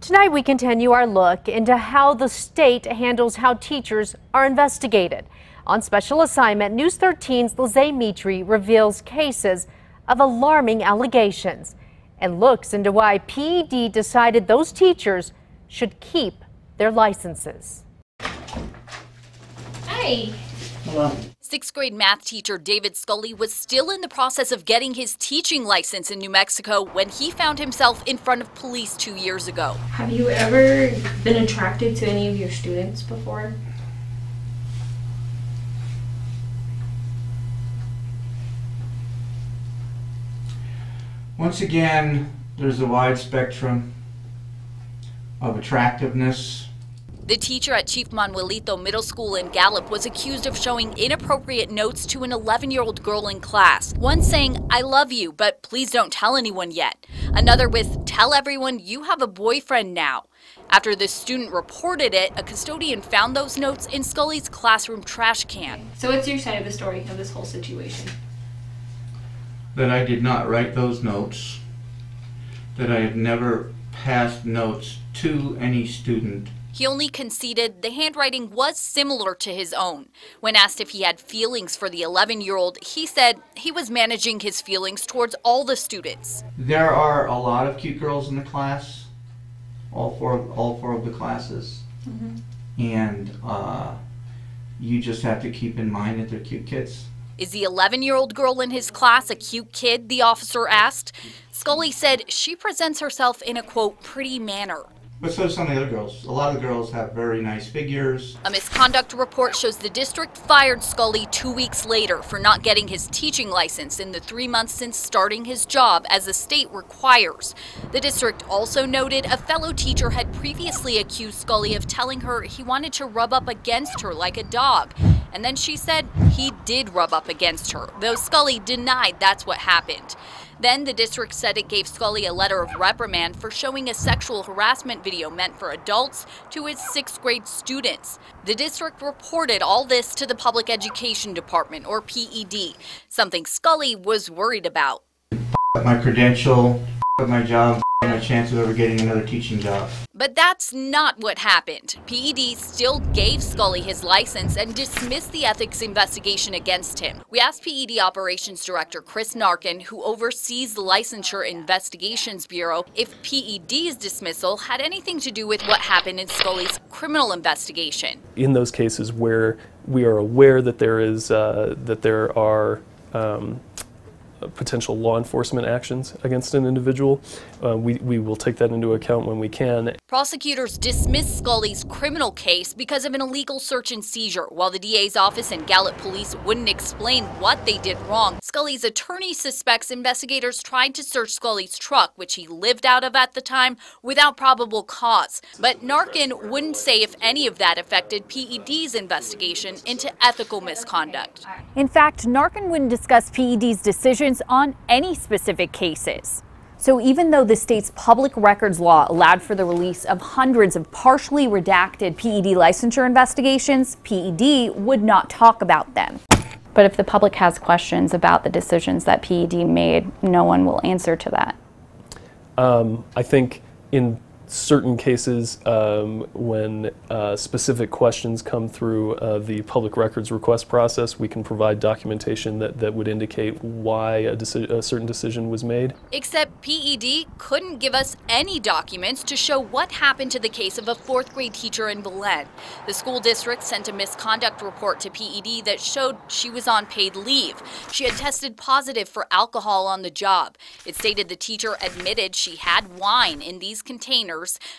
Tonight we continue our look into how the state handles how teachers are investigated. On special assignment, News 13's Lizzie Mitri reveals cases of alarming allegations and looks into why PED decided those teachers should keep their licenses. Hi. Hello. Sixth grade math teacher David Scully was still in the process of getting his teaching license in New Mexico when he found himself in front of police 2 years ago. Have you ever been attracted to any of your students before? Once again, there's a wide spectrum of attractiveness. The teacher at Chief Manuelito Middle School in Gallup was accused of showing inappropriate notes to an 11-year-old girl in class. One saying, "I love you, but please don't tell anyone yet." Another with, "Tell everyone you have a boyfriend now." After the student reported it, a custodian found those notes in Scully's classroom trash can. So what's your side of the story of this whole situation? That I did not write those notes, that I have never passed notes to any student. He only conceded the handwriting was similar to his own. When asked if he had feelings for the 11-year-old, he said he was managing his feelings towards all the students. There are a lot of cute girls in the class, all four of the classes. And you just have to keep in mind that they're cute kids. Is the 11-year-old girl in his class a cute kid, the officer asked. Scully said she presents herself in a, quote, pretty manner. But so do some of the other girls. A lot of the girls have very nice figures. A misconduct report shows the district fired Scully 2 weeks later for not getting his teaching license in the 3 months since starting his job, as the state requires. The district also noted a fellow teacher had previously accused Scully of telling her he wanted to rub up against her like a dog. And then she said he did rub up against her, though Scully denied that's what happened. Then the district said it gave Scully a letter of reprimand for showing a sexual harassment video meant for adults to his 6th grade students. The district reported all this to the Public Education Department, or PED, something Scully was worried about. My credential, my job, my chance of ever getting another teaching job. But that's not what happened. PED still gave Scully his license and dismissed the ethics investigation against him. We asked PED Operations Director Chris Narkin, who oversees the Licensure Investigations Bureau, if PED's dismissal had anything to do with what happened in Scully's criminal investigation. In those cases where we are aware that there are potential law enforcement actions against an individual, we will take that into account when we can. Prosecutors dismissed Scully's criminal case because of an illegal search and seizure, while the DA's office and Gallup police wouldn't explain what they did wrong. Scully's attorney suspects investigators tried to search Scully's truck, which he lived out of at the time, without probable cause. But Narkin wouldn't say if any of that affected PED's investigation into ethical misconduct. In fact, Narkin wouldn't discuss PED's decisions on any specific cases. So even though the state's public records law allowed for the release of hundreds of partially redacted PED licensure investigations, PED would not talk about them. But if the public has questions about the decisions that PED made, no one will answer to that. I think in certain cases, when specific questions come through the public records request process, we can provide documentation that would indicate why a certain decision was made. Except PED couldn't give us any documents to show what happened to the case of a 4th grade teacher in Belen. The school district sent a misconduct report to PED that showed she was on paid leave. She had tested positive for alcohol on the job. It stated the teacher admitted she had wine in these containers,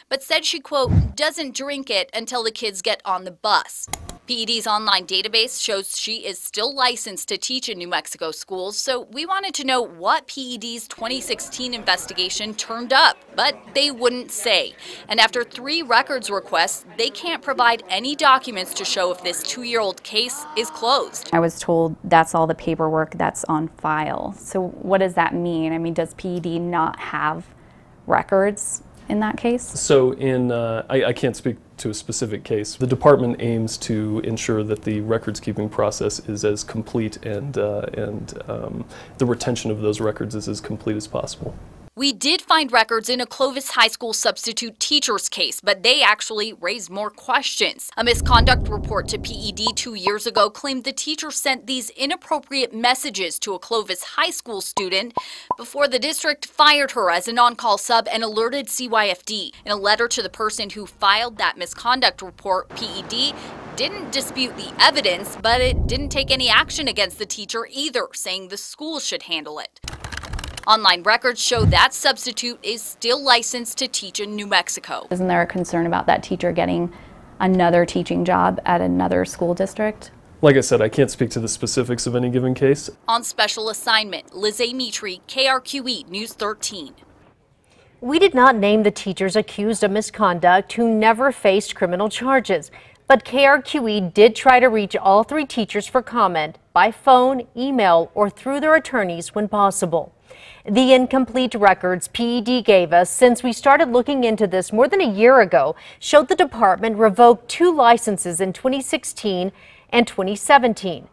but said she, quote, doesn't drink it until the kids get on the bus. PED's online database shows she is still licensed to teach in New Mexico schools, so we wanted to know what PED's 2016 investigation turned up, but they wouldn't say. And after 3 records requests, they can't provide any documents to show if this 2-year-old case is closed. I was told that's all the paperwork that's on file. So what does that mean? I mean, does PED not have records in that case? So I can't speak to a specific case. The department aims to ensure that the records keeping process is as complete and the retention of those records is as complete as possible. We did find records in a Clovis High School substitute teacher's case, but they actually raised more questions. A misconduct report to PED 2 years ago claimed the teacher sent these inappropriate messages to a Clovis High School student before the district fired her as an on-call sub and alerted CYFD. In a letter to the person who filed that misconduct report, PED didn't dispute the evidence, but it didn't take any action against the teacher either, saying the school should handle it. Online records show that substitute is still licensed to teach in New Mexico. Isn't there a concern about that teacher getting another teaching job at another school district? Like I said, I can't speak to the specifics of any given case. On special assignment, Lizzie Mitri, KRQE News 13. We did not name the teachers accused of misconduct who never faced criminal charges, but KRQE did try to reach all 3 teachers for comment by phone, email, or through their attorneys when possible. The incomplete records PED gave us since we started looking into this more than a year ago showed the department revoked 2 licenses in 2016 and 2017.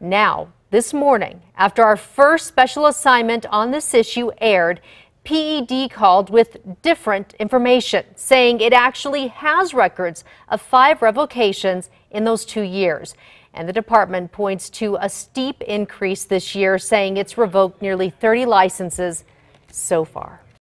Now, this morning, after our first special assignment on this issue aired, PED called with different information, saying it actually has records of 5 revocations in those 2 years. And the department points to a steep increase this year, saying it's revoked nearly 30 licenses so far.